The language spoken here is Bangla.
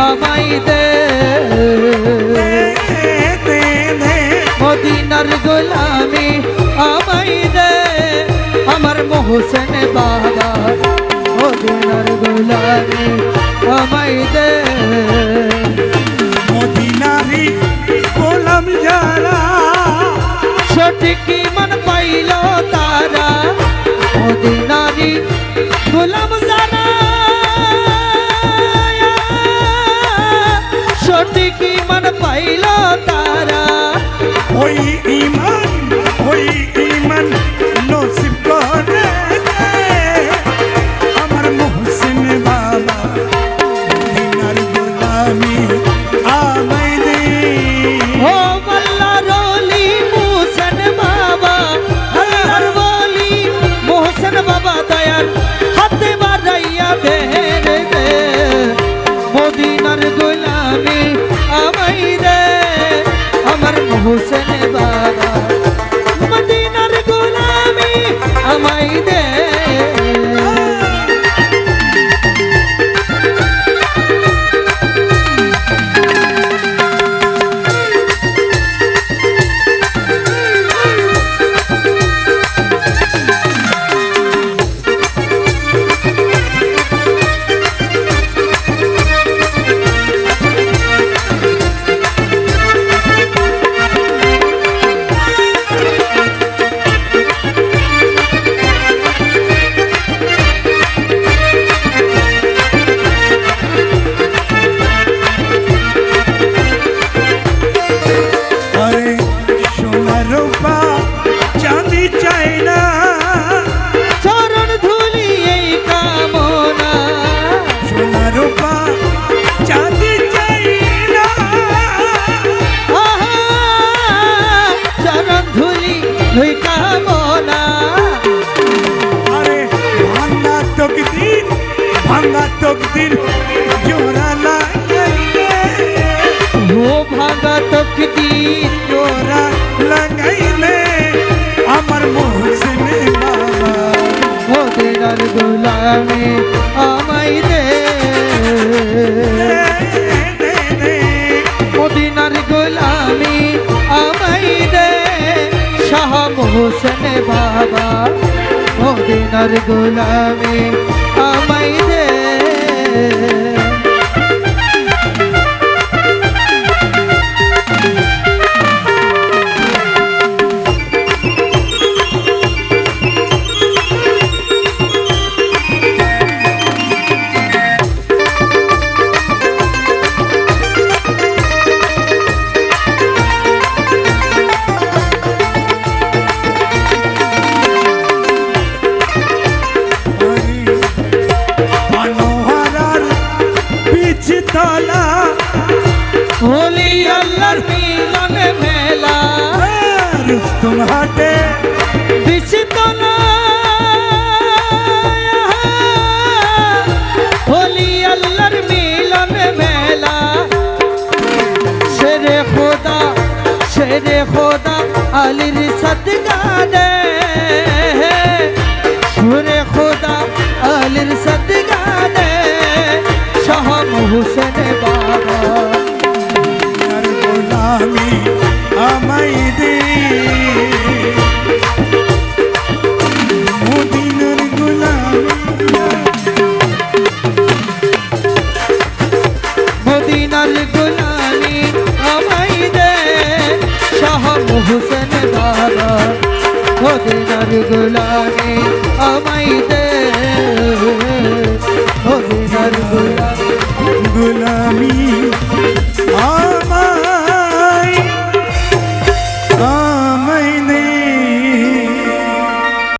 আমায় দে মদিনার গোলামি আমায় দে আমার মোহসেন বাবা মদিনার গোলামি আমায় দে মদিনারি গোলাম যারা সঠিক মন পাইল তারা মদিনারি গোলাম যারা সঠিক মন পাইল তারা ওই ঈমান নসিব করে আমার মোহসিন বাবা মদিনার গোলামি আমায় দে ও আল্লাহর ওলি মোহসেন বাবা আল্লাহর ওলি মোহসেন বাবা দয়ার হাতে বাড়াইয়া দে দে মদিনার গোলামি আমায় দে আমার মোহসেন বাবা মদিনার গোলামি আমায় দে আরে সোনা রূপা চাঁদি চাই না চরণ ধুলি এই কামনা সোনা রূপা চাঁদি চাই না আহা, চরণ ধুলি ওই কামনা আরে ভাঙা তকদির জোড়া লাগাইলে ও ভাঙা তকদির জোড়া লাগাইলে আমার মোহসিন বাবা মদিনার গোলামি আমায় দে মদিনার গোলামি আমায় দে শাহ মোহসেন বাবা মদিনার গোলামি আমায় দে মনোহরার পিছতলা হোলি আল্লাহর মিলন মেলা রুস্তম হাটে বিশতলা হোলি আল্লাহর মিলন মেলা শেরে খোদা আলীর সদকা দে শেরে খোদা আলীর সদকা দে শাহ মোহসেন বাবা আর গোলামি আমায় দে মদিনার গোলামি মদিনার গোলামি আমায় দে শাহ মোহসেন বাবা মদিনার গোলামি আমায় দে মদিনার গোলামি গোলামি